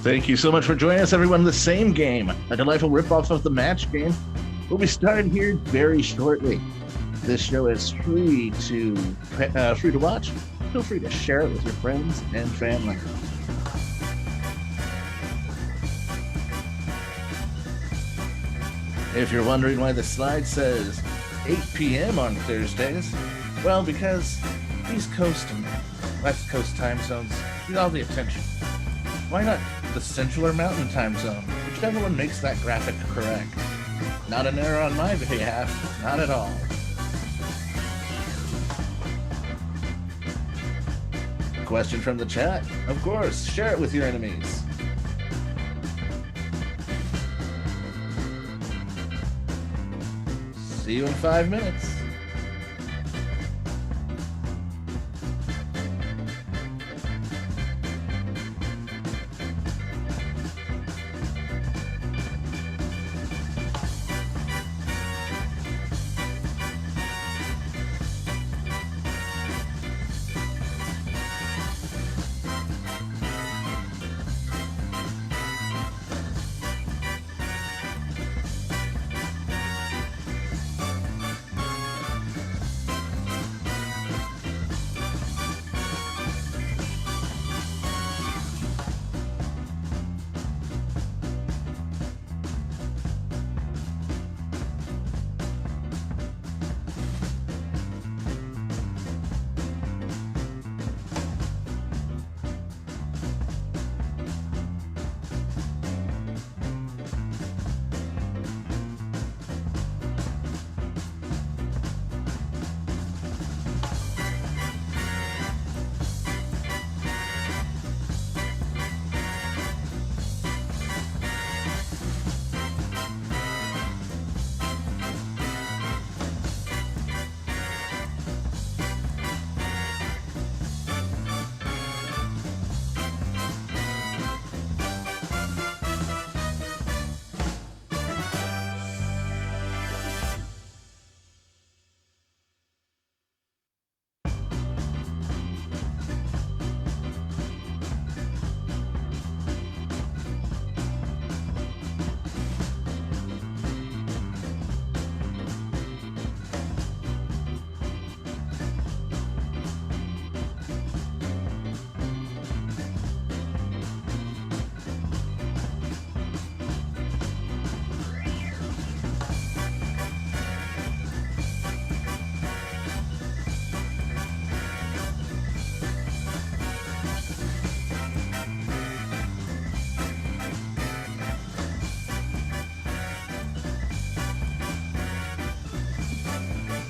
Thank you so much for joining us, everyone. The same game, a delightful ripoff of the match game, will be starting here very shortly. This show is free to watch. Feel free to share it with your friends and family. If you're wondering why the slide says 8 p.m. on Thursdays, well, because East Coast and West Coast time zones need all the attention. Why not the Central or Mountain time zone? Whichever one makes that graphic correct. Not an error on my behalf, not at all. Question from the chat? Of course, share it with your enemies. See you in 5 minutes.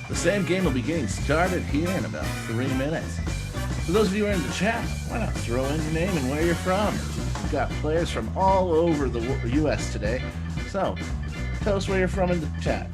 The same game will be getting started here in about 3 minutes. For those of you who are in the chat, why not throw in your name and where you're from? We've got players from all over the U.S. today, so tell us where you're from in the chat.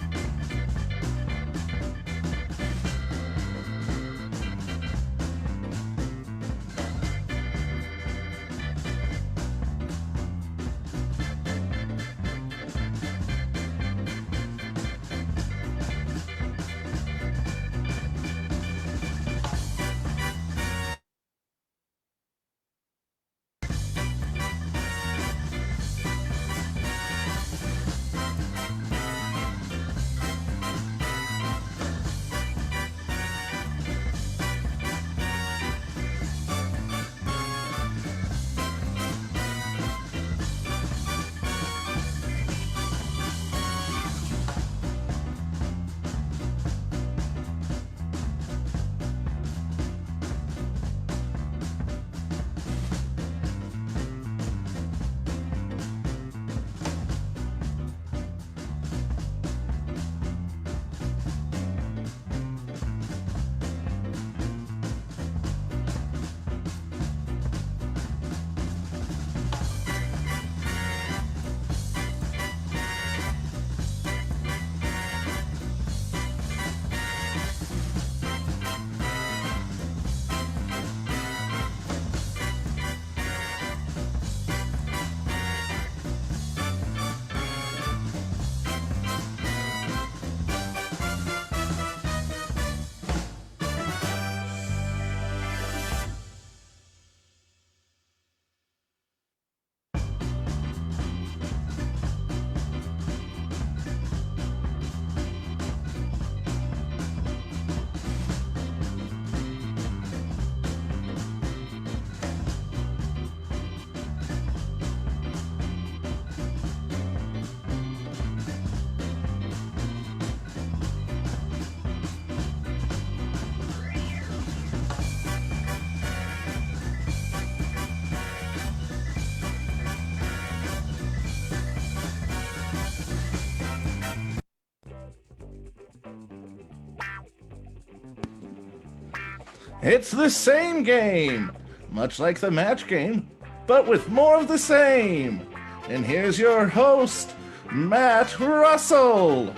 It's the same game, much like the match game, but with more of the same. And here's your host, Matt Russell.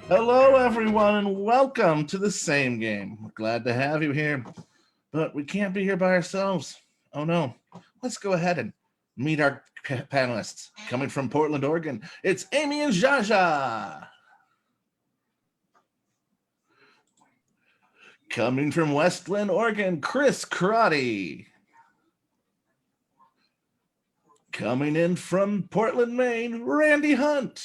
Hello, everyone, and welcome to the same game. We're glad to have you here, but we can't be here by ourselves. Oh no, let's go ahead and meet our panelists. Coming from Portland, Oregon, it's Emmy and Jaja. Coming from Westland, Oregon, Chris Karate. Coming in from Portland, Maine, Randy Hunt.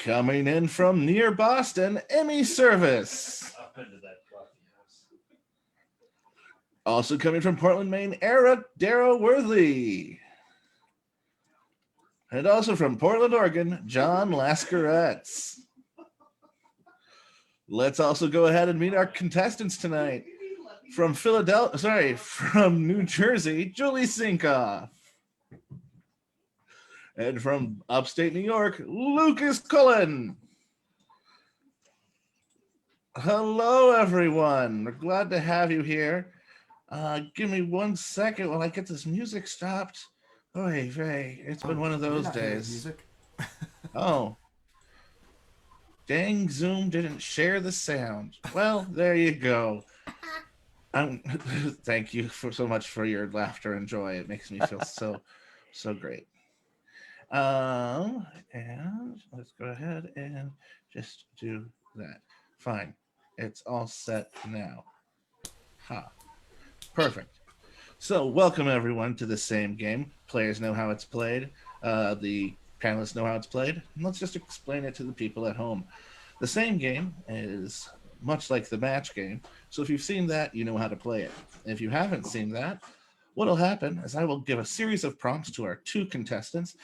Coming in from near Boston, Emmy Service. Also coming from Portland, Maine, Eric Darrow Worthy. And also from Portland, Oregon, John Lascaretz. Let's also go ahead and meet our contestants tonight. From New Jersey, Julie Sinkoff. And from upstate New York, Lucas Cullen. Hello, everyone. We're glad to have you here. Give me 1 second while I get this music stopped. Oy vey, it's been one of those days. Music. Oh. Dang, Zoom didn't share the sound. Well, there you go. Thank you so much for your laughter and joy. It makes me feel so great. And let's go ahead and just do that. Fine. It's all set now. Perfect. So welcome everyone to the same game. Players know how it's played. The panelists know how it's played. And let's just explain it to the people at home. The same game is much like the match game. So if you've seen that, you know how to play it. If you haven't seen that, what'll happen is I will give a series of prompts to our two contestants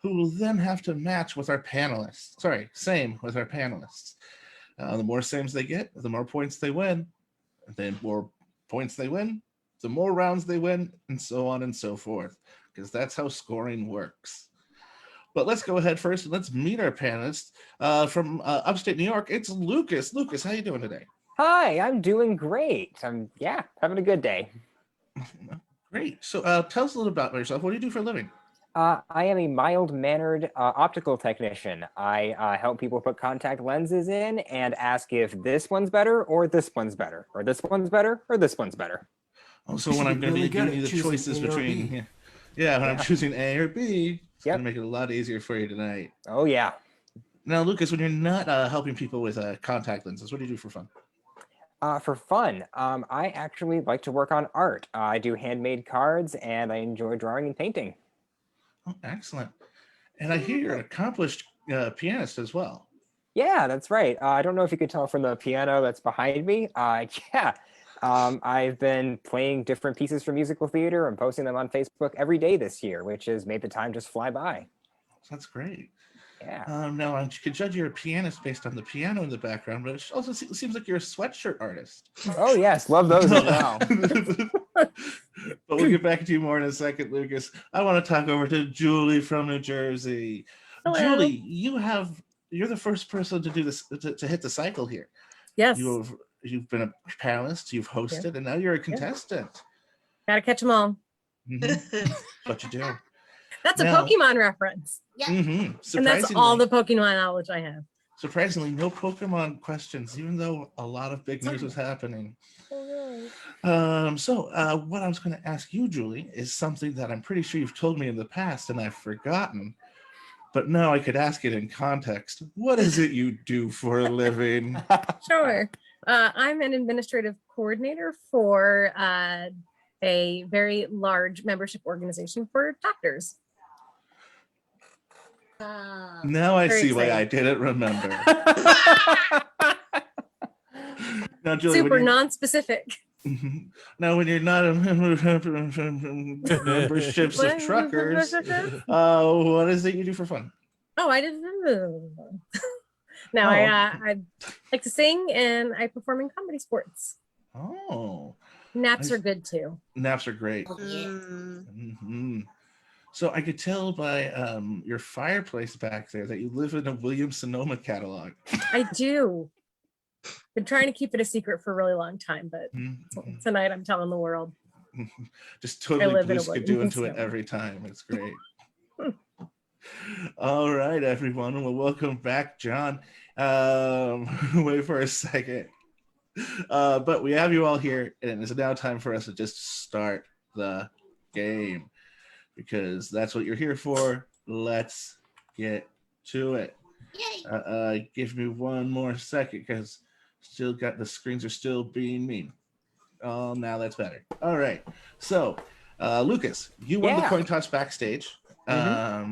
who will then have to match with our panelists. Same with our panelists. The more sames they get, the more points they win. The more points they win, the more rounds they win, and so on and so forth, because that's how scoring works. But let's go ahead first and let's meet our panelists. From upstate New York, it's Lucas. Lucas, how you doing today? Hi, I'm doing great. I'm having a good day. Great. So tell us a little about yourself. What do you do for a living? I am a mild-mannered optical technician. I help people put contact lenses in and ask if this one's better or this one's better, or this one's better or this one's better. Oh, so when I'm going to be giving you the choices between, I'm choosing A or B, it's going to make it a lot easier for you tonight. Oh, yeah. Now, Lucas, when you're not helping people with contact lenses, what do you do for fun? For fun, I actually like to work on art. I do handmade cards, and I enjoy drawing and painting. Oh, excellent. And I hear you're an accomplished pianist as well. Yeah, that's right. I don't know if you could tell from the piano that's behind me. I've been playing different pieces for musical theater and posting them on Facebook every day this year, which has made the time just fly by. That's great. Yeah. Now, I could judge you're a pianist based on the piano in the background, but it also seems like you're a sweatshirt artist. Oh, yes. Love those as well. But we'll get back to you more in a second, Lucas. I want to talk over to Julie from New Jersey. Hello. Julie, you're the first person to do this, to hit the cycle here. Yes. You've been a panelist, you've hosted, and now you're a contestant. Gotta catch them all. Mm-hmm. But you do. That's a Pokemon reference. Yeah. Mm-hmm. And that's all the Pokemon knowledge I have. Surprisingly, no Pokemon questions, even though a lot of big news was happening. Oh, no. What I was going to ask you, Julie, is something that I'm pretty sure you've told me in the past and I've forgotten. But now I could ask it in context. What is it you do for a living? Sure. I'm an administrative coordinator for a very large membership organization for doctors. Now I see why I didn't remember. Now, Julie, super non-specific. Now, when you're not a memberships of truckers, what is it you do for fun? Oh, I didn't know. No, I like to sing and I perform in comedy sports. Oh. Naps are good too. Naps are great. Oh, yeah. Mm-hmm. So I could tell by your fireplace back there that you live in a Williams-Sonoma catalog. I do. Been trying to keep it a secret for a really long time, but tonight I'm telling the world. Just totally live in a Blue Skidoo into it Williams-Sonoma. every time. It's great. All right, everyone. Well, welcome back, John. Wait for a second. But we have you all here, and it's now time for us to just start the game because that's what you're here for. Let's get to it. Give me one more second because still got the screens are still being mean. Oh, now that's better. All right. So, Lucas, you won the coin toss backstage,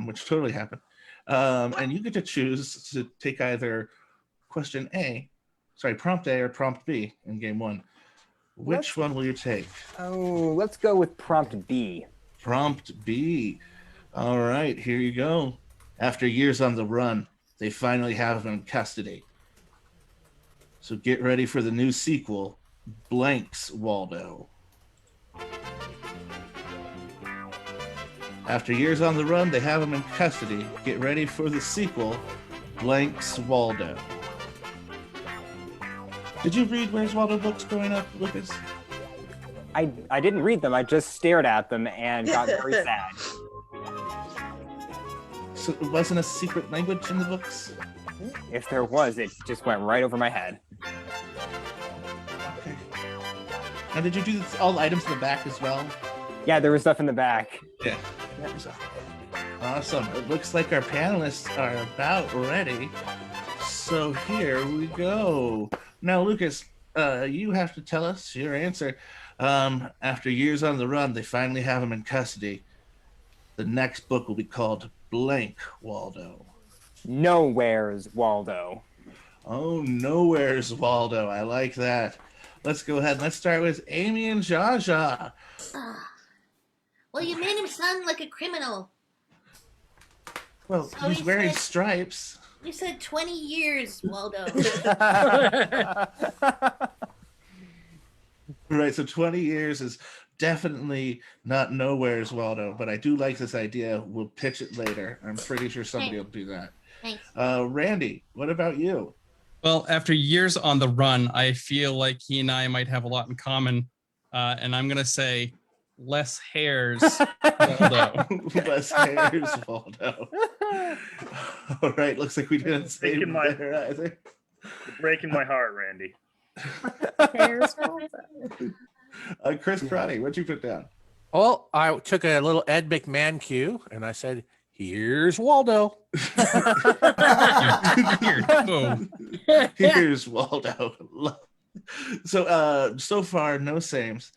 which totally happened. And you get to choose to take either prompt A or prompt B in game one. Which one will you take? Oh, let's go with prompt B. Prompt B. All right, here you go. After years on the run, they finally have him in custody. So get ready for the new sequel, Blanks Waldo. After years on the run, they have him in custody. Get ready for the sequel, Blanks Waldo. Did you read Where's Waldo books growing up, Lucas? I didn't read them. I just stared at them and got very sad. So it wasn't a secret language in the books? If there was, it just went right over my head. Okay. Now, did you do all the items in the back as well? Yeah, there was stuff in the back. Yeah. Awesome. It looks like our panelists are about ready. So here we go. Now, Lucas, you have to tell us your answer. After years on the run, they finally have him in custody. The next book will be called Blank Waldo. Nowhere's Waldo. Oh, Nowhere's Waldo. I like that. Let's go ahead and let's start with Amy and Jaja. Well, you made him sound like a criminal. Well, So he's he wearing said- stripes. You said 20 years, Waldo. Right, so 20 years is definitely not Nowhere's Waldo, but I do like this idea. We'll pitch it later. I'm pretty sure somebody will do that. Thanks. Randy, what about you? Well, after years on the run, I feel like he and I might have a lot in common. And I'm going to say less hairs, Waldo. Less hairs, Waldo. All right, looks like we didn't say Breaking my- there either. Breaking my heart, Randy. There's Waldo. Chris Crotty, what'd you put down? Well, I took a little Ed McMahon cue and I said, here's Waldo. Weird. Whoa. Here's Waldo. So far, no sames,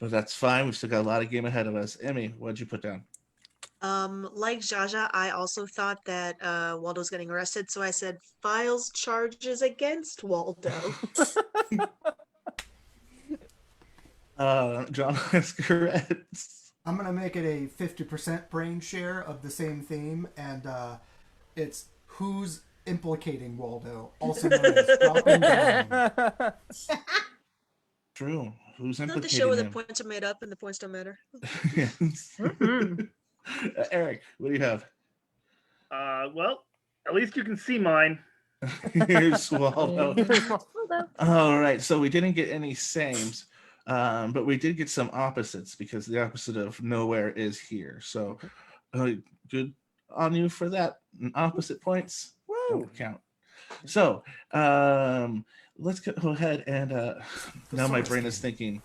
but that's fine. We've still got a lot of game ahead of us. Emmy, what'd you put down? Like Jaja, I also thought that Waldo's getting arrested, so I said files charges against Waldo. John Masquerade. I'm gonna make it a 50% brain share of the same theme, and it's who's implicating Waldo, also known as dropping down. True. Who's Not implicating the show where the him? points are made up and the points don't matter. Yes. Eric, what do you have? Well, at least you can see mine. Here's Waldo. Waldo. All right, so we didn't get any sames, but we did get some opposites because the opposite of nowhere is here. So good on you for that. And opposite points don't count. So let's go ahead and now my brain is thinking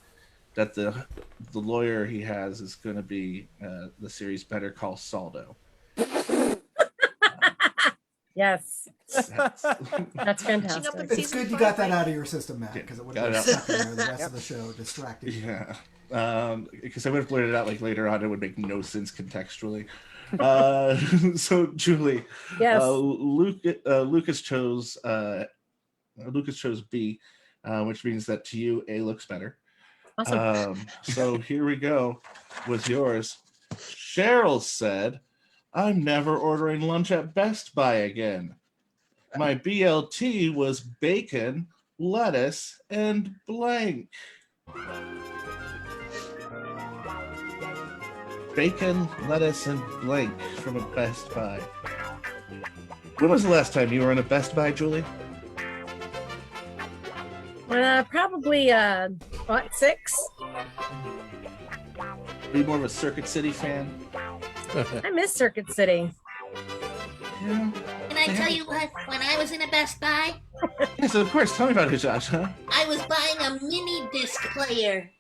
that the lawyer he has is going to be the series Better Call Saldo. Yes, that's fantastic. Up in It's season good you 5, got that right? out of your system, Matt, because it would Got have it been stuck in there the rest of the show, distracted. Yeah, because I would have blurted it out like later on. It would make no sense contextually. So Julie, Yes. Lucas chose B, which means that to you A looks better. Awesome. So here we go with yours. Cheryl said, I'm never ordering lunch at Best Buy again. My BLT was bacon, lettuce, and blank. bacon, lettuce, and blank from a Best Buy. When was the last time you were in a Best Buy, Julie? Probably what, 6? Are you more of a Circuit City fan? I miss Circuit City. Yeah. Can I tell you what? When I was in a Best Buy, Yes, of course. Tell me about it, Josh. Huh? I was buying a mini disc player.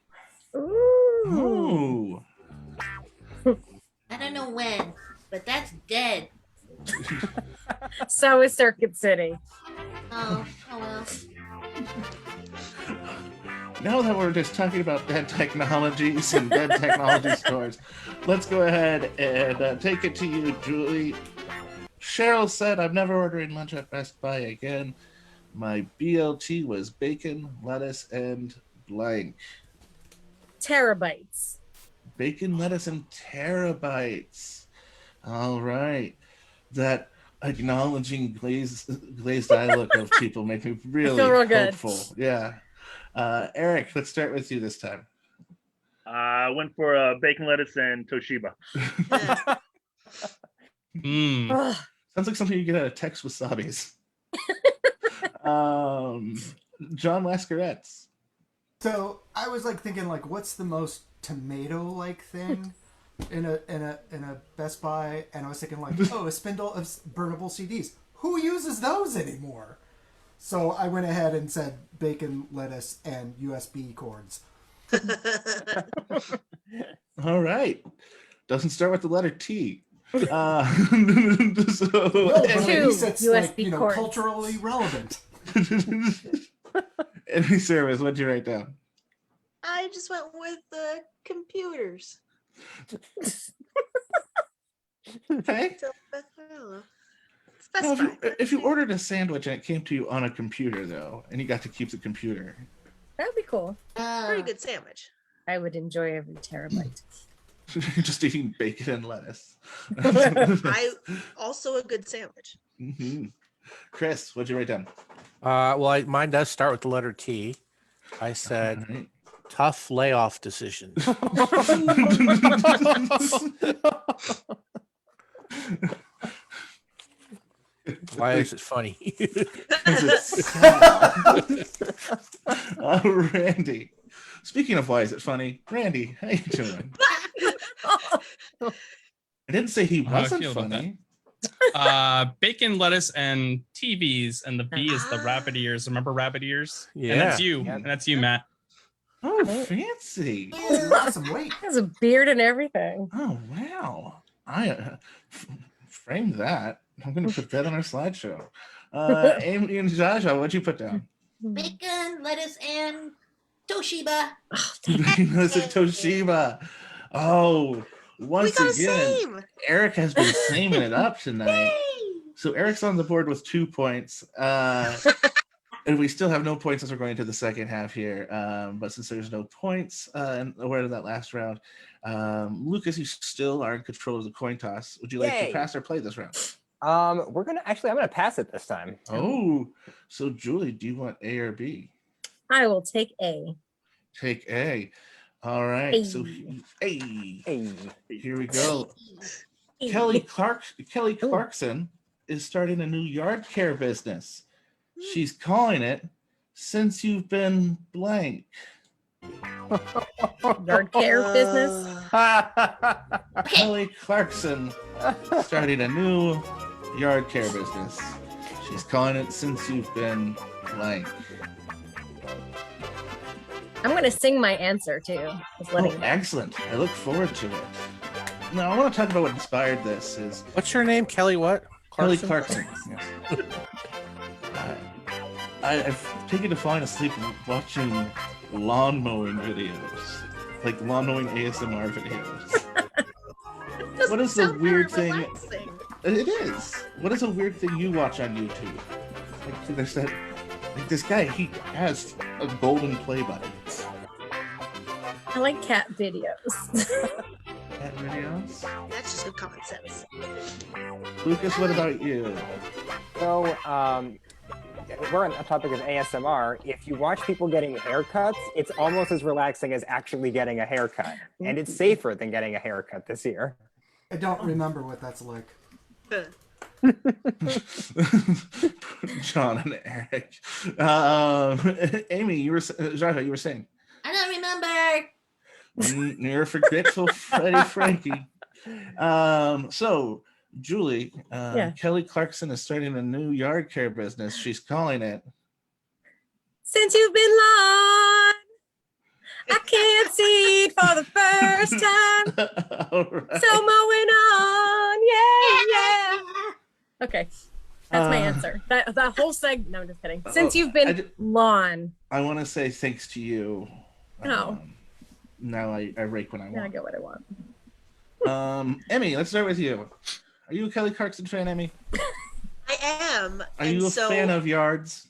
Ooh. Oh. I don't know when, but that's dead. So is Circuit City. Oh well. Now that we're just talking about dead technologies and dead technology stores, let's go ahead and take it to you, Julie. Cheryl said, I'm never ordering lunch at Best Buy again. My BLT was bacon, lettuce, and blank. Terabytes. Bacon, lettuce, and terabytes. All right. That acknowledging glazed eye look of people make me really feel real good. hopeful. Yeah. Eric, let's start with you this time. I went for bacon, lettuce, and Toshiba. Mm. Ugh. Sounds like something you get out of Tex Wasabi's. John Lascaretz. So I was like thinking, like, what's the most tomato-like thing in a Best Buy? And I was thinking, like, oh, a spindle of burnable CDs. Who uses those anymore? So I went ahead and said bacon, lettuce, and USB cords. All right. Doesn't start with the letter T. So, No, but at Two least it's USB like, cords. culturally relevant. Any service, what'd you write down? I just went with computers. Okay. So, I don't know. It's Now, Best Buy. if you ordered a sandwich and it came to you on a computer, though, and you got to keep the computer, That'd be cool. Pretty good sandwich. I would enjoy every terabyte. you're just eating bacon and lettuce. I also a good sandwich. Mhm. Chris, what'd you write down? Well, mine does start with the letter T. I said All right. tough layoff decisions. Why is it funny? Randy. Speaking of why is it funny, Randy, how you doing? I didn't say he I wasn't feel about funny. Bacon, lettuce, and TVs, and the B is the rabbit ears. Remember rabbit ears? Yeah. And that's you. Yeah. And that's you, Matt. Oh, fancy. You lost some weight. Has a beard and everything. Oh, wow. I framed that. I'm going to put that on our slideshow. Amy and Jaja, what'd you put down? Bacon, lettuce, and Toshiba. Listen, Toshiba. Oh, We once got a again, same. Eric has been saming it up tonight. Yay! So Eric's on the board with 2 points. And we still have no points as we're going into the second half here. But since there's no points and we're in that last round, Lucas, you still are in control of the coin toss. Would you like to Yay. pass or play this round? I'm gonna pass it this time. Oh, so Julie, do you want A or B? I will take A. Take A. All right. So A. Hey. Here we go. Kelly Clarkson is starting a new yard care business. She's calling it Since You've Been Blank. Yard care business. Kelly Clarkson starting a new yard care business. She's calling it Since You've Been Blank. I'm gonna sing my answer too. Just letting Oh, you know. excellent. I look forward to it. Now, I want to talk about what inspired this. Is What's your name? Kelly what? Kelly Clarkson? Clarkson. Yes. I've taken to falling asleep watching lawn mowing videos, like lawn mowing ASMR videos. What is the Sound weird very thing? relaxing. It is. What is a weird thing you watch on YouTube? Like there's that, like this guy, he has a golden play button. I like cat videos. Cat videos. That's just good common sense. Lucas, what about you? So, we're on the topic of ASMR. If you watch people getting haircuts, it's almost as relaxing as actually getting a haircut, and it's safer than getting a haircut this year. I don't remember what that's like. John and Eric. Amy, Jaja, you were saying. I don't remember. You're a forgetful Freddie Frankie. So, Julie, Kelly Clarkson is starting a new yard care business. She's calling it Since You've Been Lawn, I can't see it for the first time. All right. So mowing on, yeah. Okay, that's my answer. That whole segment. No, I'm just kidding. Since You've Been Lawn. I want to say thanks to you. Oh. Now I rake when I Now I want. get what I want. Emmy, let's start with you. Are you a Kelly Clarkson fan, Emmy? I am. Are you a fan of yards?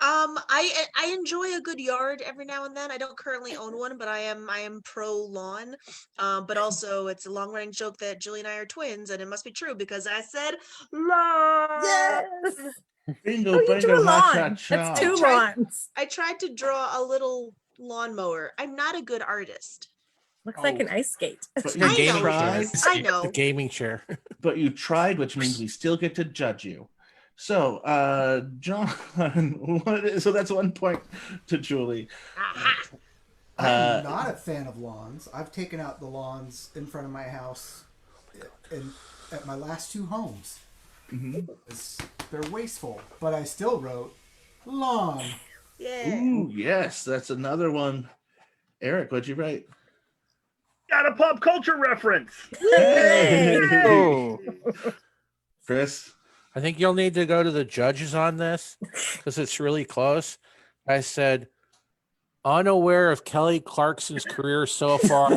I enjoy a good yard every now and then. I don't currently own one, but I am pro lawn. But also it's a long running joke that Julie and I are twins, and it must be true because I said lawn. Yes. Bingo, Oh, you drew a bingo, ha, cha, lawn. cha. That's two tried- lawns. I tried to draw a little lawnmower. I'm not a good artist. Looks like an ice skate. But Your I gaming know. chair. I know. The gaming chair. But you tried, which means we still get to judge you. So, John, so that's 1 point to Julie. I'm not a fan of lawns. I've taken out the lawns in front of my house at my last two homes. They're wasteful, but I still wrote lawn. Yeah. Ooh, yes, that's another one. Eric, what'd you write? Got a pop culture reference. Oh. Chris? I think you'll need to go to the judges on this because it's really close. I said, unaware of Kelly Clarkson's career so far.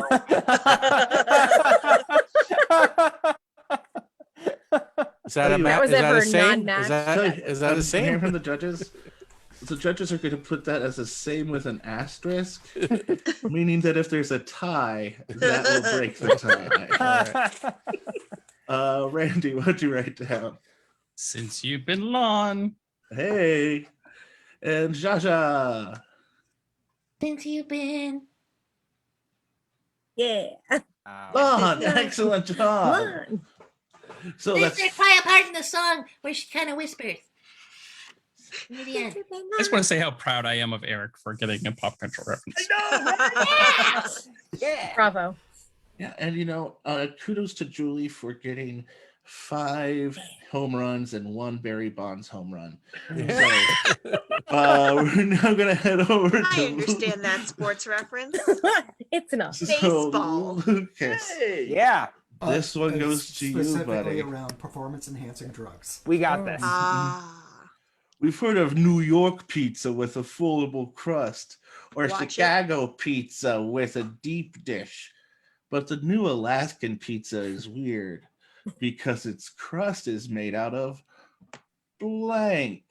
Is that a That was is that ever a same? non-matched. Is that I'm a same? hearing from the judges? The judges are going to put that as a same with an asterisk, meaning that if there's a tie, that will break the tie. Randy, what'd you write down? Since You've Been Lawn. Hey, and Jaja. Since You've Been Yeah. Lawn, excellent job. Lawn. So There's that's a quiet part in the song where she kind of whispers. Near the end. I just want to say how proud I am of Eric for getting a pop culture reference. Yeah. Bravo. yeah, and kudos to Julie for getting 5 home runs and 1 Barry Bonds home run. So, we're now gonna head over to I understand that sports reference. It's enough. Baseball. Lucas. Yeah, This one and goes to you, specifically buddy. around performance-enhancing drugs. we got this. We've heard of New York pizza with a foldable crust, or Watch it. Chicago pizza with a deep dish. But the new Alaskan pizza is weird because its crust is made out of blank.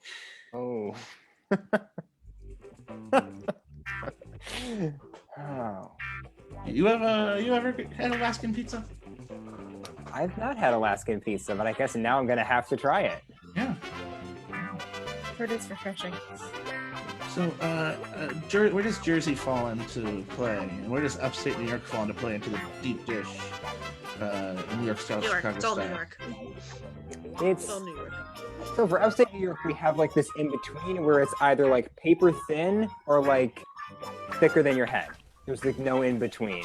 Oh. Oh. You ever had Alaskan pizza? I've not had Alaskan pizza, but I guess now I'm gonna have to try it. Yeah. Heard it's refreshing. So, where does Jersey fall into play, and where does upstate New York fall into play into the deep dish, New York style, New York. Chicago It's all style? New York. It's It's all New York. so for upstate New York, we have like this in between where it's either like paper thin or like thicker than your head. There's like no in between.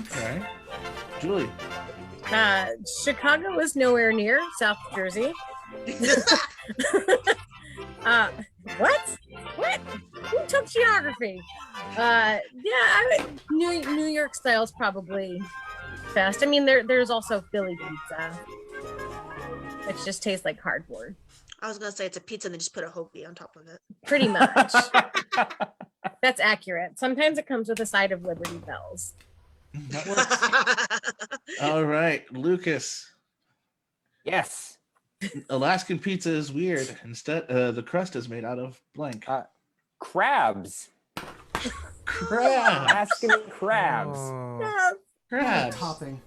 Okay. Julie. Chicago is nowhere near South Jersey. What? Who took geography? New York style is probably best. I mean, there's also Philly pizza, which just tastes like cardboard. I was gonna say it's a pizza and they just put a hoagie on top of it. Pretty much. That's accurate. Sometimes it comes with a side of Liberty Bells. That works. All right, Lucas. Yes. Alaskan pizza is weird. Instead, the crust is made out of blank. Crabs. Crabs. Alaskan crabs. Oh. Crabs. Topping.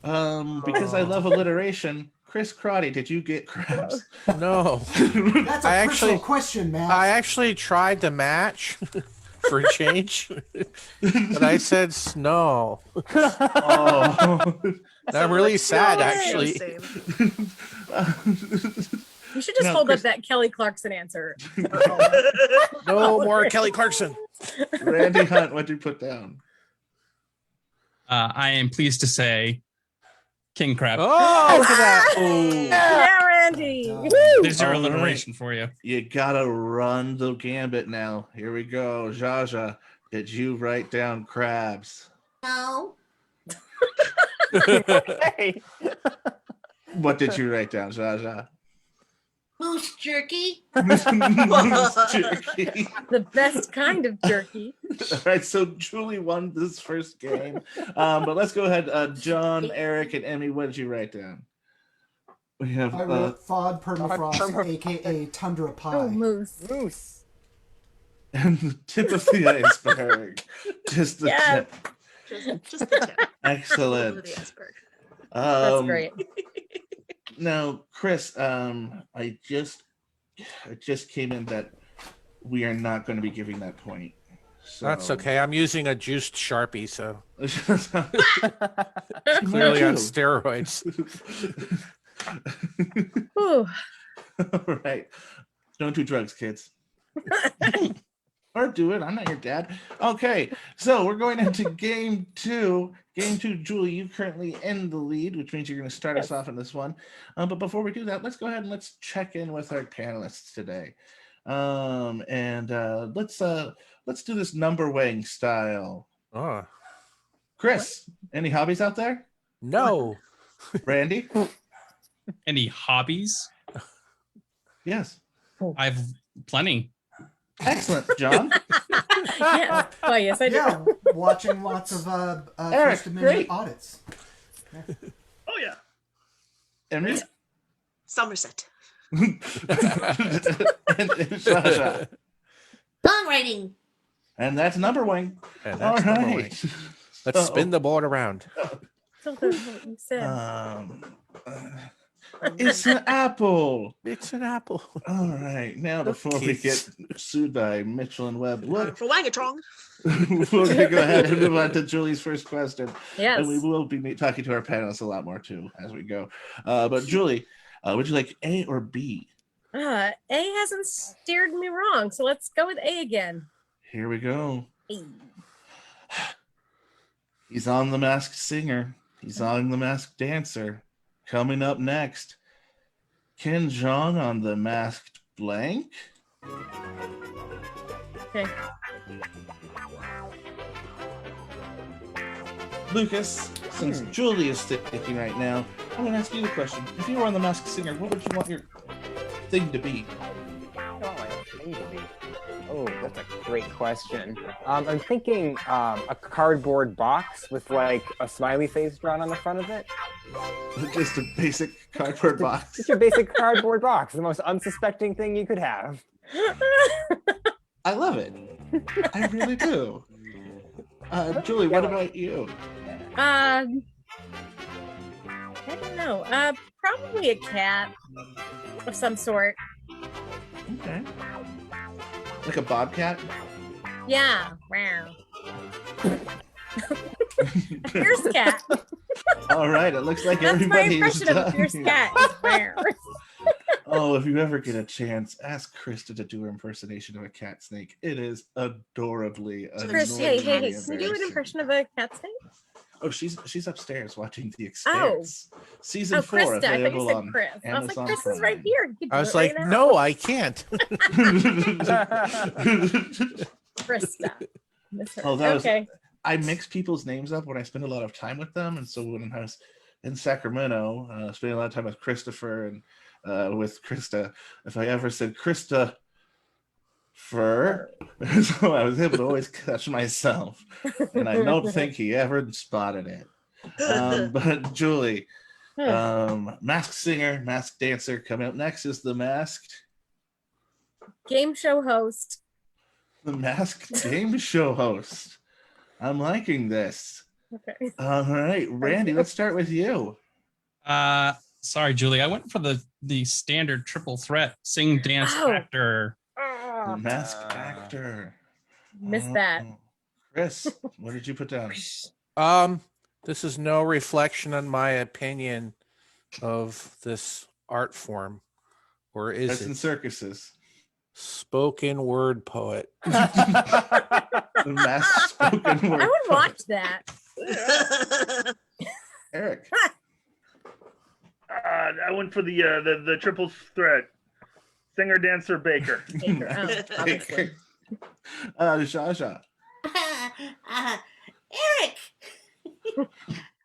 Because I love alliteration, Chris Crotty, did you get crabs? No. That's a I personal actually- question, Matt. I actually tried to match for a change, but I said no. Oh. I'm really sad, no, actually. same. You should just No, hold Chris- up that Kelly Clarkson answer. No more Kelly Clarkson. Randy Hunt, what'd you put down? I am pleased to say King Crab. Oh, look at that. Yeah, Randy. There's your All right. alliteration for you. You gotta run the gambit now. Here we go. Jaja, did you write down crabs? No. Hey. What did you write down, Jaja? Moose jerky. Moose jerky. The best kind of jerky. All right, so Julie won this first game. But let's go ahead. John, Eric, and Emmy, what did you write down? We have I wrote Fod Permafrost, aka Tundra Pie. Oh, moose. Moose. and the tip of the iceberg. Just the Yes. tip. Just the tip. Excellent. Over the iceberg. That's great. Now, Chris, I just came in that we are not going to be giving that point. So. That's okay. I'm using a juiced Sharpie, so Clearly clearly on steroids. Ooh. All right. Don't do drugs, kids. Or do it. I'm not your dad. Okay. So we're going into game two. Game two, Julie, you currently in the lead, which means you're going to start us off in this one. But before we do that, let's go ahead and let's check in with our panelists today. Let's do this number weighing style. Oh, Chris, any hobbies out there? no. Randy? Any hobbies? Yes. I've plenty. Excellent. John? Yeah. Oh, yes, I do. Yeah, watching lots of Eric, First Amendment great. audits. Oh yeah. Emmy? Somerset. and Sasha. Songwriting. And that's number wing. And All that's number one. right. Let's spin the board around. Something what you said. It's an apple. It's an apple. All right. Now, before we get sued by Mitchell and Webb, look, For Wangatron. we're going to go ahead and move on to Julie's first question. Yes. And we will be talking to our panelists a lot more, too, as we go. But, Julie, would you like A or B? A hasn't steered me wrong, so let's go with A again. Here we go. A. He's on The Masked Singer. He's on The Masked Dancer. Coming up next, Ken Jeong on The Masked Blank. Okay. Lucas, since Julie is thinking right now, I'm going to ask you the question. If you were on The Masked Singer, what would you want your thing to be? Oh, that's a great question. I'm thinking a cardboard box with like a smiley face drawn on the front of it. Just a basic cardboard box. Just your basic cardboard box, the most unsuspecting thing you could have. I love it. I really do. Julie, what about you? I don't know. Probably a cat of some sort. Okay. Like a bobcat? Yeah. Meow. A fierce cat. All right, it looks like That's my everybody is impression of a done. fierce cat. Meow. Oh, if you ever get a chance, ask Krista to do her impersonation of a cat snake. It is adorably Chris, hey, annoyingly can you do an embarrassing. impression of a cat snake? Oh, she's upstairs watching The Expanse. Season Oh, 4 Krista. I thought you available said on Chris. I was like, Amazon Chris is Prime. right here. You could do I was it like, right now. no, I can't. Krista. Miss her. Oh, that was- Okay. I mix people's names up when I spend a lot of time with them, and so when I was in Sacramento, spending a lot of time with Christopher and with Krista, if I ever said Krista Fur, so I was able to always catch myself, and I don't think he ever spotted it. But Julie, Masked Singer, Masked Dancer. Coming up next is the Masked Game show host. The Masked Game Show host. I'm liking this. Okay. All right, Randy, let's start with you. Sorry, Julie. I went for the standard triple threat sing, dance, Oh. actor. The masked actor. Missed that. Chris, what did you put down? This is no reflection on my opinion of this art form, or is That's it? in circuses. Spoken word poet. The masked spoken word. I would poet. watch that. Eric. I went for the triple threat. Singer, dancer, baker. Baker, obviously. Zsa Zsa. Eric.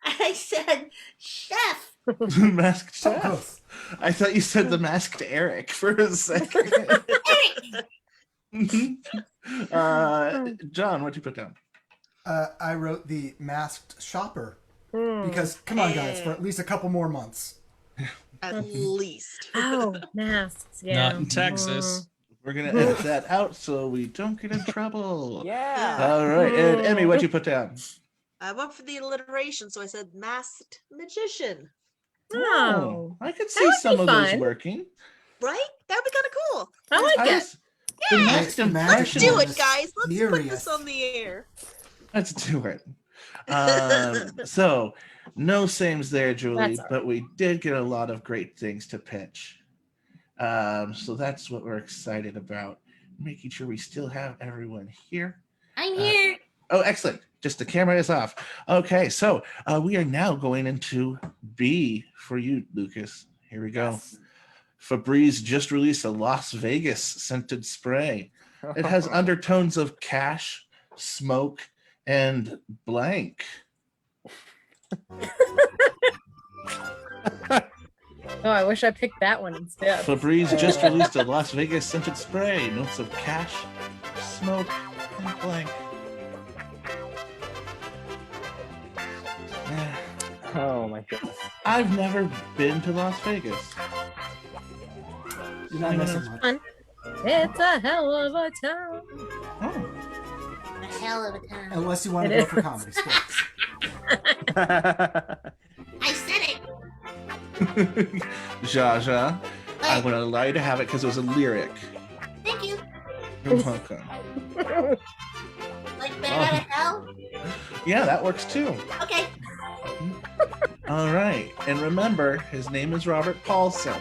I said chef. Masked So chef. close. I thought you said the masked Eric for a second. John, what'd you put down? I wrote the masked shopper Hmm. because come on, guys, for at least a couple more months. At least. Oh, masks. Yeah. Not in Texas. We're gonna edit that out so we don't get in trouble. Yeah. All right. And Emmy, what'd you put down? I went for the alliteration, so I said masked magician. Oh, I could That see would some be of those fun. working. Right? That would be kind of cool. I like it. The Yeah. next Let's impression. Do it, This guys. Let's put furious. this on the air. Let's do it. So no sames there, Julie, That's all but we did get a lot of great things to pitch. So that's what we're excited about. Making sure we still have everyone here. I'm here. Oh, excellent. Just the camera is off. Okay, so we are now going into B for you, Lucas. Here we go. Febreze just released a Las Vegas scented spray. It has undertones of cash, smoke, and blank. Oh, I wish I picked that one instead. Febreze just released a Las Vegas scented spray. Notes of cash, smoke, and blank. Oh my goodness. I've never been to Las Vegas. You're not missing much. It's a hell of a time. Oh. A hell of a time. Unless you want to It go for is. comedy sports. I said it. Zsa Zsa, I'm Wait, going to allow you to have it because it was a lyric. thank you. You're welcome. Like better out of hell? Yeah, that works too. Okay. All right. And remember, his name is Robert Paulson.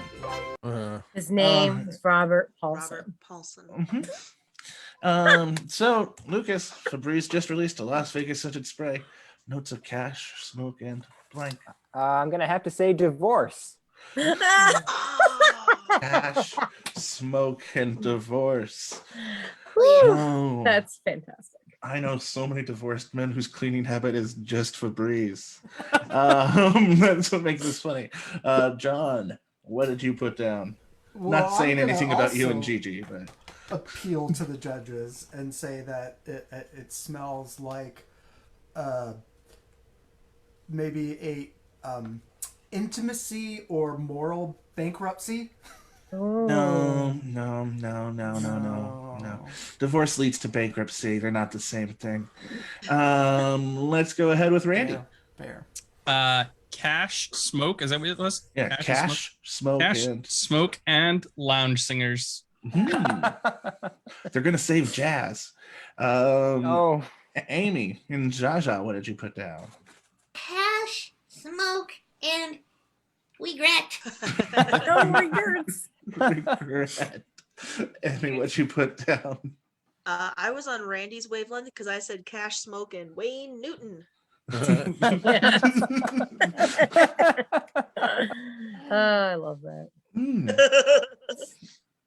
His name is Robert Paulson. Robert Paulson. So, Lucas, Febreze just released a Las Vegas scented spray. Notes of cash, smoke, and blank. I'm gonna have to say divorce. Oh, Cash, smoke, and divorce. Woo, Oh, that's fantastic. I know so many divorced men whose cleaning habit is just Febreze. That's what makes this funny. John, what did you put down? Not Well, saying I'm gonna anything about you and also Gigi, but appeal to the judges and say that it smells like maybe a intimacy or moral bankruptcy. no. Divorce leads to bankruptcy. They're not the same thing. Let's go ahead with Randy. Fair. Cash, smoke. Is that what it was? Yeah, and cash, smoke, Cash, and smoke, and lounge singers. they're gonna save jazz. Oh, Amy and Zsa Zsa, what did you put down? Cash, smoke, and regret. Oh my goodness. Regret. Amy, what you put down? I was on Randy's wavelength because I said cash, smoke, and Wayne Newton. Yeah. I love that. Hmm,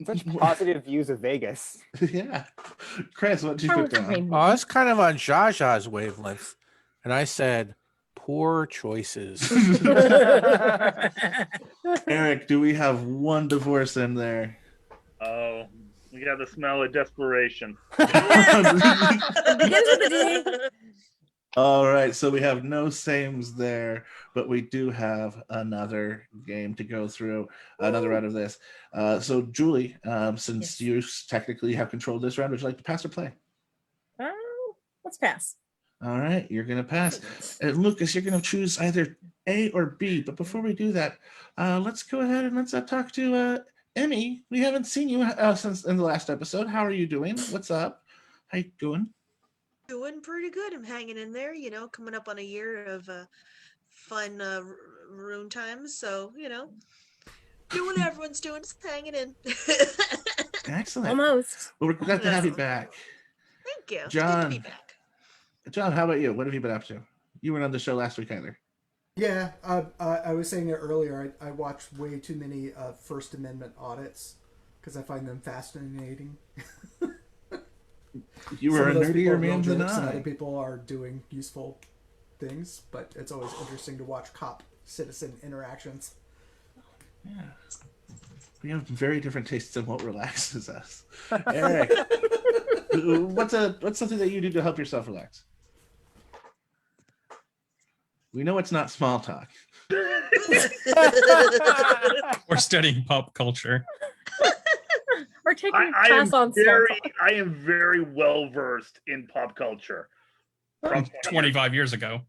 such positive views of Vegas. yeah. Chris, what did you put down? Oh, I was kind of on Zsa Zsa's wavelength, and I said poor choices. Eric, do we have one divorce in there? Oh, we got the smell of desperation. It begins with a D. All right, so we have no sames there, but we do have another game to go through, another round of this. So, Julie, since you technically have controlled this round, would you like to pass or play? Let's pass. All right, you're going to pass. And Lucas, you're going to choose either A or B. But before we do that, let's go ahead and let's talk to Emmy. We haven't seen you since in the last episode. How are you doing? What's up? How you doing? Doing pretty good. I'm hanging in there, coming up on a year of fun rune times. So, doing what everyone's doing, just hanging in. Excellent. Almost. Well, we're glad to have you back. Thank you. It's John. good to be back. John, how about you? What have you been up to? You weren't on the show last week either. Yeah, I was saying it earlier. I watched way too many First Amendment audits because I find them fascinating. You were a nerdier man than and other I. people are doing useful things, but it's always interesting to watch cop-citizen interactions. Yeah. We have very different tastes in what relaxes us. Eric, what's something that you do to help yourself relax? We know it's not small talk. We're studying pop culture. Or taking I class on I am very well versed in pop culture. From 25 years ago.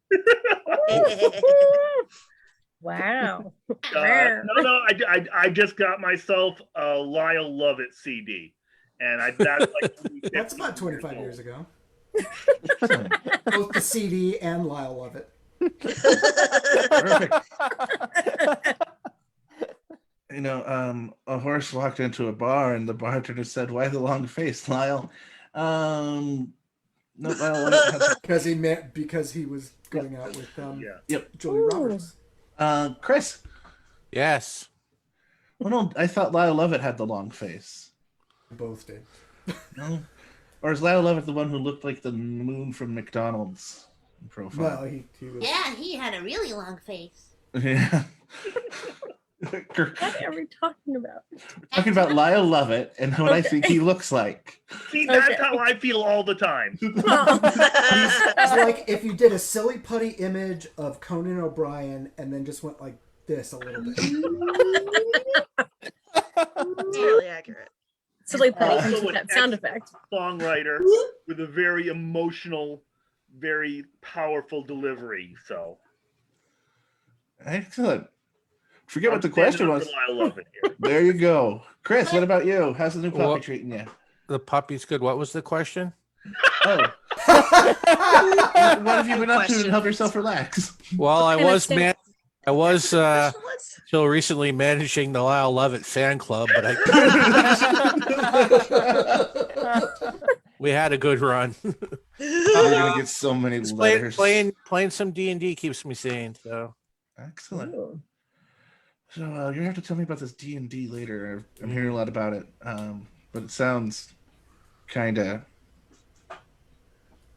Wow. No, I just got myself a Lyle Lovett CD, and that's like That's about 25 years ago. Both the CD and Lyle Lovett. Perfect. A horse walked into a bar and the bartender said, "Why the long face, Lyle?" No, Lyle. Because he was going out with Yep. Julie Roberts. Chris. Yes. Well, no, I thought Lyle Lovett had the long face. Both did. No, or is Lyle Lovett the one who looked like the moon from McDonald's in profile? No, he was. Yeah, he had a really long face. Yeah. What are we talking about? Talking about Lyle Lovett and what I think he looks like. See, that's how I feel all the time. It's like if you did a silly putty image of Conan O'Brien and then just went like this a little bit. Really accurate. Silly putty Also into an that sound effect. Songwriter with a very emotional, very powerful delivery. So Excellent. Forget what the question was. I love it here. There you go. Chris, what about you? How's the new puppy Well- treating you? The puppy's good. What was the question? Oh. What have you been up to help yourself relax? Well, I was Was? till recently managing the Lyle Lovett fan club, but we had a good run. You're gonna get so many letters. Playing some D&D keeps me sane. So Excellent. So you're gonna have to tell me about this D&D later. I'm hearing a lot about it, but it sounds kind of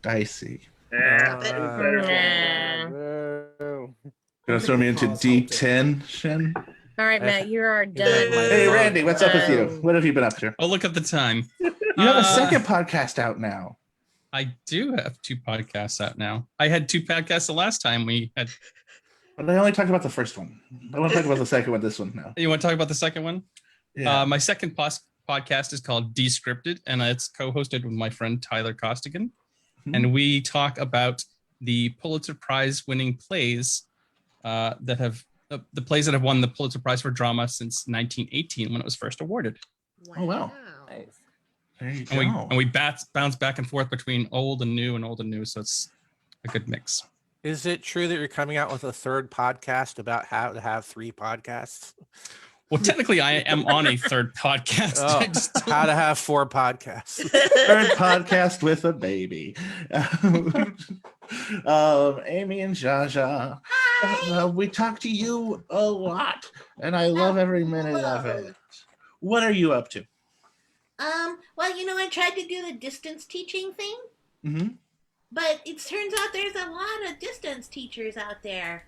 dicey. Gonna throw me into D10, Shen? All right, Matt, you are done. Hey, Randy, what's up with you? What have you been up to? Oh, look at the time. You have a second podcast out now. I do have 2 podcasts out now. I had 2 podcasts the last time we had. But I only talked about the first one. I want to talk about the second one this one now. You want to talk about the second one? Yeah. My second podcast is called Descripted, and it's co-hosted with my friend Tyler Costigan. And we talk about the Pulitzer Prize winning plays that have the plays that have won the Pulitzer Prize for drama since 1918 when it was first awarded. Oh, wow. Nice. There you And go. we bounce back and forth between old and new, so it's a good mix. is it true that you're coming out with a third podcast about how to have 3 podcasts? Well, technically, I am on a third podcast. Oh, how to have 4 podcasts. Third podcast with a baby. Amy and Jaja. We talk to you a lot, and I love every minute of it. What are you up to? Well, I tried to do the distance teaching thing, Mm-hmm. but it turns out there's a lot of distance teachers out there.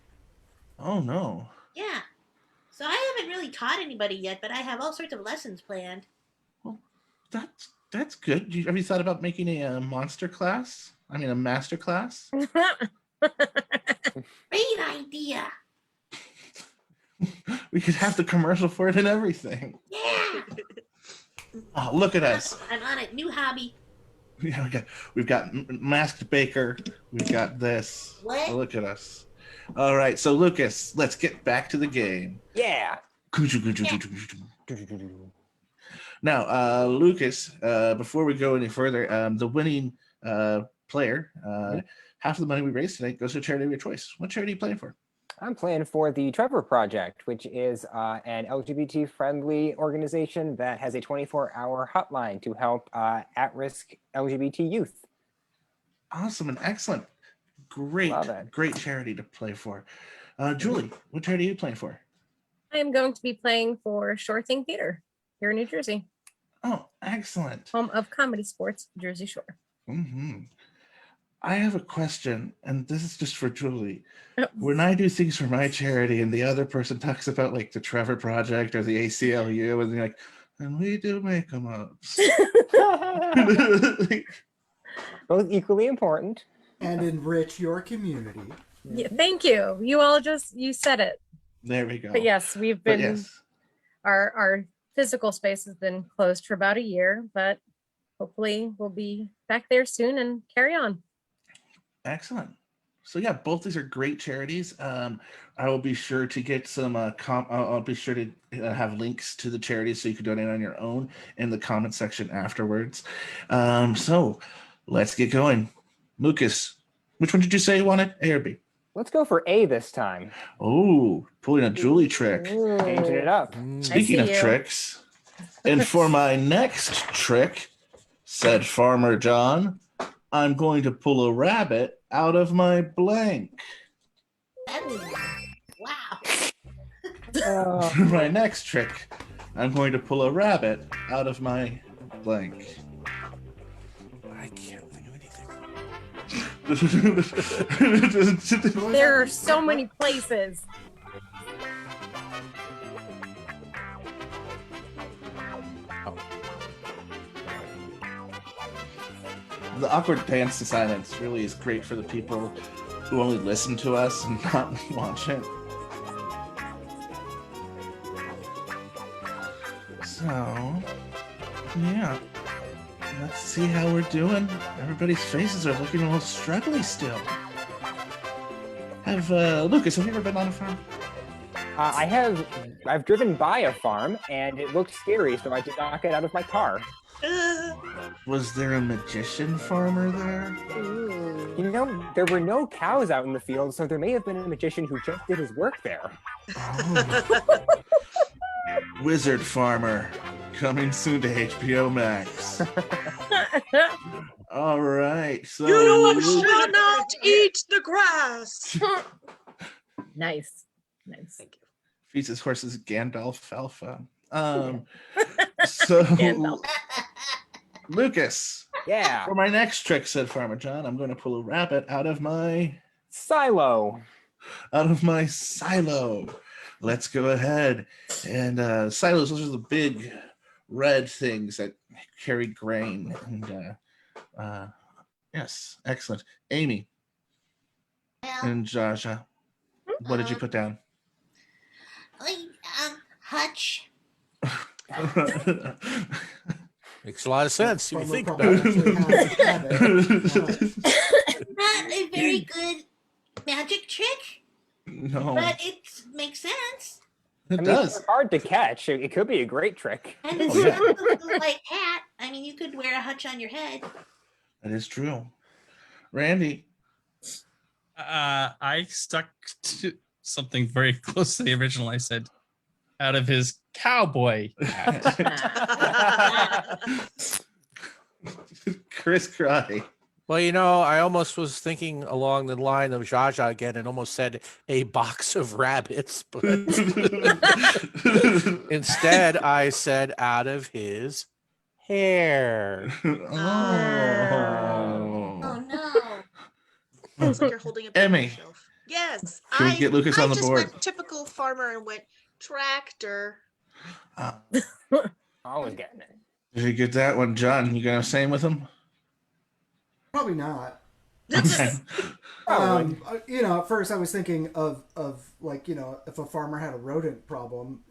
Oh, no. Yeah. So I haven't really taught anybody yet, but I have all sorts of lessons planned. That's good. Have you thought about making a monster class? I mean, a master class? Great idea. We could have the commercial for it and everything. Yeah. Oh, look at us. I'm on it. New hobby. Yeah, we've got masked baker. We've got this. What? Oh, look at us. All right, so Lucas, let's get back to the game. Yeah. Now, Lucas, before we go any further, the winning player, half of the money we raise today goes to a charity of your choice. What charity are you playing for? I'm playing for the Trevor Project, which is an LGBT-friendly organization that has a 24-hour hotline to help at-risk LGBT youth. Awesome and excellent. Great, Love it. great charity to play for. Julie, what charity are you playing for? I am going to be playing for Shore Thing Theater here in New Jersey, Oh, excellent. home of Comedy Sports, Jersey Shore. Mm-hmm. I have a question, and this is just for Julie. When I do things for my charity and the other person talks about like the Trevor Project or the ACLU, and they're like, and we do make them ups. Both equally important. And enrich your community. Yeah, thank you. You all you said it. There we go. But yes, we've But been, yes. our physical space has been closed for about a year, but hopefully we'll be back there soon and carry on. Excellent. So yeah, both these are great charities. I will be sure to get some I'll be sure to have links to the charities so you can donate on your own in the comment section afterwards. So let's get going. Lucas, which one did you say you wanted? A or B? Let's go for A this time. Oh, pulling a Julie trick. Changing it up. Speaking of you. tricks, and for my next trick, said Farmer John, I'm going to pull a rabbit out of my blank. Wow. For my next trick, I'm going to pull a rabbit out of my blank. I can't think of anything. There are so many places. The awkward dance to silence really is great for the people who only listen to us and not watch it. So, yeah. Let's see how we're doing. Everybody's faces are looking a little struggly still. Lucas, have you ever been on a farm? I've driven by a farm and it looked scary, so I did not get out of my car. Was there a magician farmer there? You know, there were no cows out in the field, so there may have been a magician who just did his work there. Oh. Wizard Farmer, coming soon to HBO Max. All right, so You shall not eat the grass. Nice. Thank you. feeds his horses Gandalf Alpha. So Gandalf. Lucas, Yeah. for my next trick, said Farmer John, I'm going to pull a rabbit out of my Silo. silo. Let's go ahead and silos. Those are the big red things that carry grain. And yes, excellent. Amy Well, and Jaja, what did you put down? hutch. Makes a lot of sense if you think about Farmer it. probably has a habit. Not a very good magic trick, No, but it makes sense. it I mean, does. it's hard to catch. It could be a great trick. And it's yeah. not a light hat. I mean, you could wear a hutch on your head. That is true. Randy, I stuck to something very close to the original. I said, out of his cowboy hat. Chris Cry. Well, you know, I almost was thinking along the line of Jaja again and almost said a box of rabbits, but instead I said out of his hair. Oh. Oh no. Looks like you're holding a Emmy. shelf. Yes. Should we get Lucas on the board? I just went typical farmer and went tractor. Always getting it. Did you get that one, John? You got the same with him? Probably not. Okay. You know, at first I was thinking of like, you know, if a farmer had a rodent problem,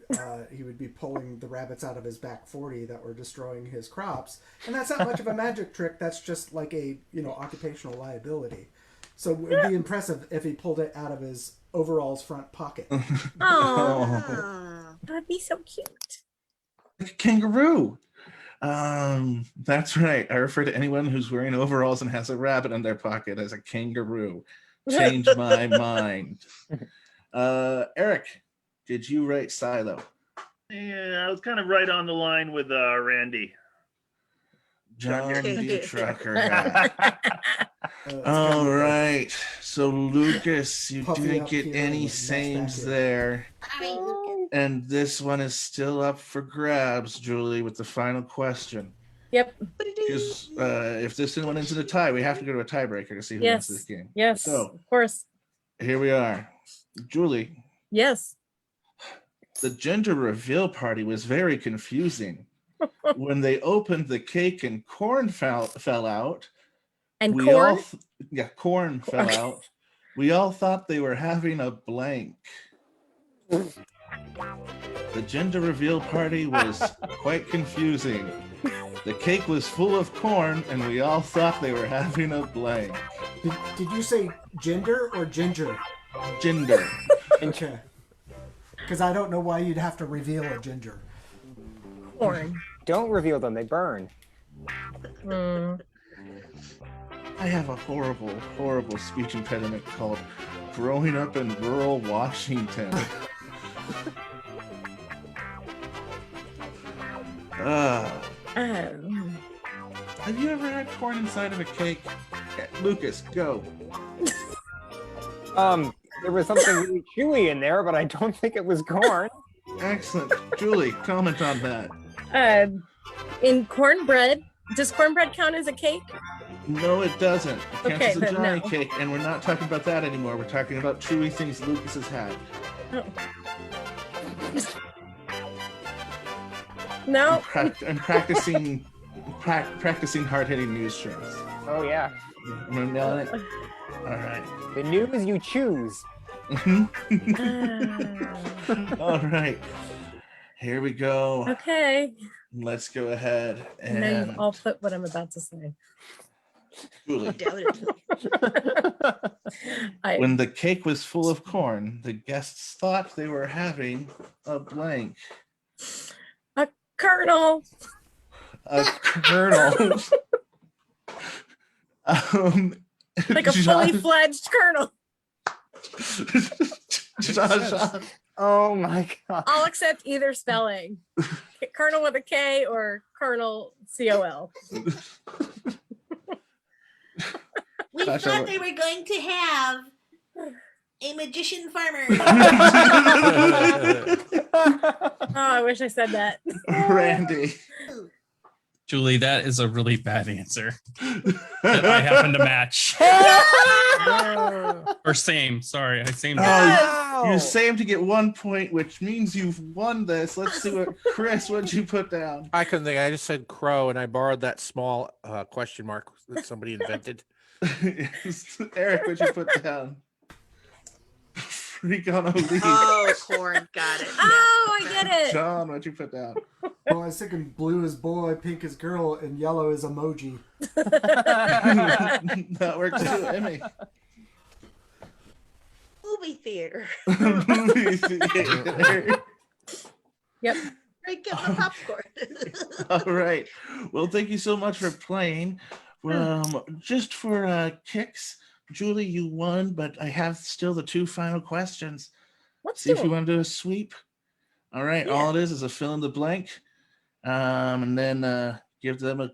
he would be pulling the rabbits out of his back 40 that were destroying his crops. And that's not much of a magic trick. That's just like a, you know, occupational liability. So it would be impressive if he pulled it out of his overalls front pocket. Oh, Ah. that'd be so cute. Kangaroo. That's right. I refer to anyone who's wearing overalls and has a rabbit in their pocket as a kangaroo. Change my mind. Eric, did you write Silo? Yeah, I was kind of right on the line with Randy. John John D. D. Trucker. It's All kind of right. So Lucas, you puffy didn't up get here any and nuts back sames here. there. All right, Lucas. And this one is still up for grabs, Julie, with the final question. Yep. Because if this one ends in a tie, we have to go to a tiebreaker to see who wins this Yes. game. Yes. So Of course. here we are. Julie, Yes. the gender reveal party was very confusing. When they opened the cake and corn fell out, And we corn. corn fell Okay. out. We all thought they were having a blank. The gender reveal party was quite confusing. The cake was full of corn, and we all thought they were having a blank. Did you say gender or ginger? Gender. Okay. Because I don't know why you'd have to reveal a ginger. Corn. Don't reveal them; they burn. Mm. I have a horrible, horrible speech impediment called growing up in rural Washington. Oh. Have you ever had corn inside of a cake? Lucas, go. There was something really chewy in there, but I don't think it was corn. Excellent. Julie, comment on that. In cornbread, does cornbread count as a cake? No, it doesn't. It counts Okay, as a then giant no. cake, and we're not talking about that anymore. We're talking about chewy things Lucas has had. Oh. No. I'm practicing practicing hard-hitting news streams. Oh yeah, Remember that? All right. the news you choose. All right. Here we go. Okay. Let's go ahead And now and you've all put what I'm about to say. Julie. Undoubtedly. When the cake was full of corn, the guests thought they were having a blank. A kernel. A kernel. Like a fully fledged kernel. John. Oh my god. I'll accept either spelling. Kernel with a K or kernel COL. We Gosh, thought they were going to have a magician farmer. Oh, I wish I said that. Randy. Julie, that is a really bad answer that I happen to match. Or same. Sorry, I same. Oh, you same to get 1 point, which means you've won this. Let's see what Chris, what'd you put down? I couldn't think. I just said crow, and I borrowed that small question mark that somebody invented. Eric, what'd you put down? Freak on a leaf. Oh, corn. Got it. Oh, I get it. John, what'd you put down? Well, I was thinking blue is boy, pink is girl, and yellow is emoji. That works too, Emmy. Movie theater. Movie theater. Yep. Right, get the popcorn. All right. Well, thank you so much for playing. Just for kicks, Julie, you won, but I have still the two final questions. Let's See do if you it. want to do a sweep. All right. Yeah. All it is a fill in the blank, and then give them a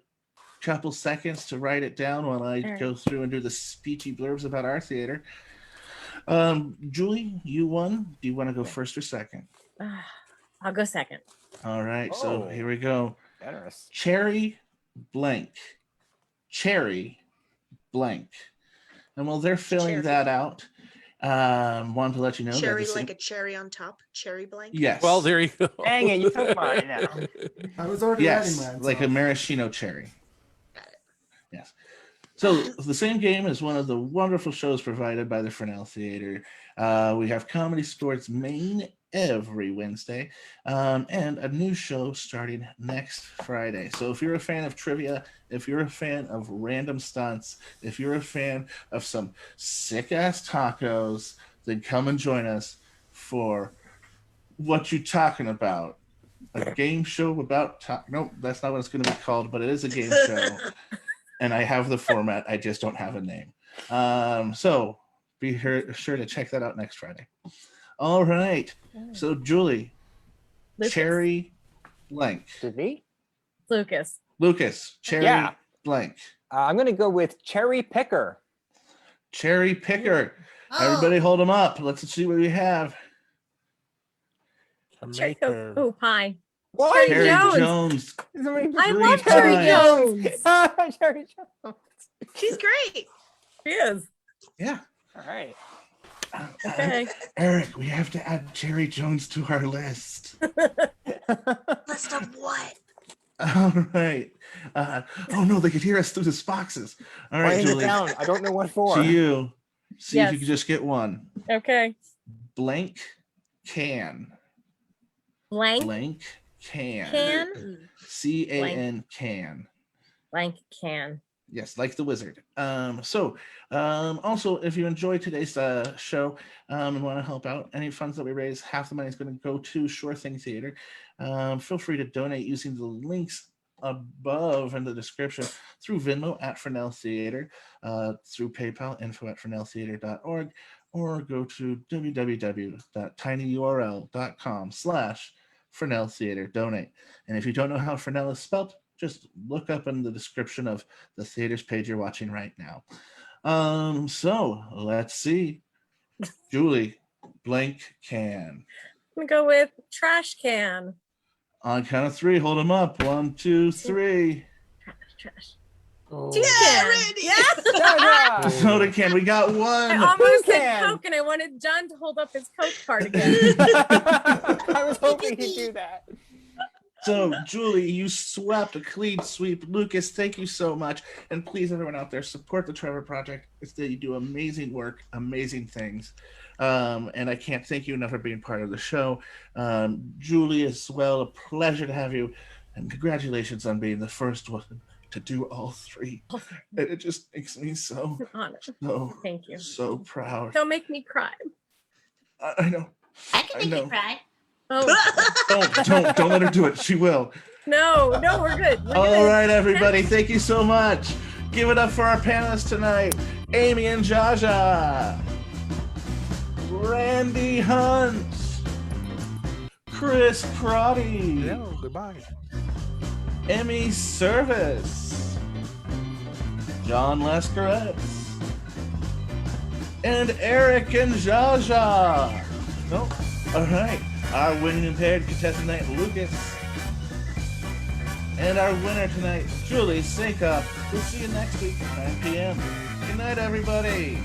couple seconds to write it down while I All right. go through and do the speechy blurbs about our theater. Julie, you won. Do you want to go first or second? I'll go second. All right. So Oh. here we go. Generous. Cherry blank. Cherry blank. And while they're filling Cherry. that out, wanted to let you know Cherry that like a cherry on top. Cherry blank. yes. Well, there you go. Dang it, you took mine now. I was already yes, writing mine. like so- a maraschino cherry. Got it. Yes. So the same game is one of the wonderful shows provided by the Fresnel Theater. We have Comedy Sports Maine every Wednesday, and a new show starting next Friday. So if you're a fan of trivia, if you're a fan of random stunts, if you're a fan of some sick ass tacos, then come and join us for What You Talking About, a game show about no, that's not what it's going to be called, but it is a game show, and I have the format. I just don't have a name. So be sure to check that out next Friday. All right. So Julie, Lucas. Cherry blank. Did me? Lucas. Cherry Yeah. blank. I'm going to go with Cherry Picker. Cherry Picker. Oh, Everybody hold them up. Let's see what we have. Tomato. Oh, pie. What? Cherry Cherry Jones. Jones. I Three love Cherry times. Jones. Cherry Jones. She's great. She is. Yeah. All right. Okay. Eric, we have to add Cherry Jones to our list. List of what? All right. Oh no, they could hear us through the boxes. All right, Writing it Julie. down. I don't know what for. To you. See if Yes. you can just get one. Okay. Blank can. Blank Blank can. can. C-A-N can. Blank can. Yes, like the wizard. Also, if you enjoyed today's show and want to help out, any funds that we raise, half the money is going to go to Sure Thing Theater. Feel free to donate using the links above in the description through Venmo at Fresnel Theater, through PayPal, info@fresneltheater.org, or go to www.tinyurl.com/Fresnel Theater donate. And if you don't know how Fresnel is spelled, just look up in the description of the theater's page you're watching right now. So let's see. Julie, blank can. I'm gonna go with trash can. On count of three, hold them up. 1, 2, 3. Trash. Oh. Tea Yeah, can. Randy. Yes. Jaja! Soda can. We got I one. almost said can. Coke, and I wanted John to hold up his Coke card again. I was hoping he'd do that. So, Julie, you swept a clean sweep. Lucas, thank you so much. And please, everyone out there, support the Trevor Project. It's that you do amazing work, amazing things. And I can't thank you enough for being part of the show. Julie, as well, a pleasure to have you. And congratulations on being the first one to do all three. And it just makes me so, Honor. so, Thank you. so proud. Don't make me cry. I know. I can I make know. you cry. Oh Don't let her do it. She will. no, we're good. We're All good. right, everybody. Thank you so much. Give it up for our panelists tonight. Amy and Jaja. Randy Hunt. Chris Crotty. No, goodbye. Emmy Service. John Lescaretz. And Eric and Jaja. Nope. All right. Our winning impaired contestant tonight, Lucas. And our winner tonight, Julie Sync Up. We'll see you next week at 9 p.m. Good night, everybody.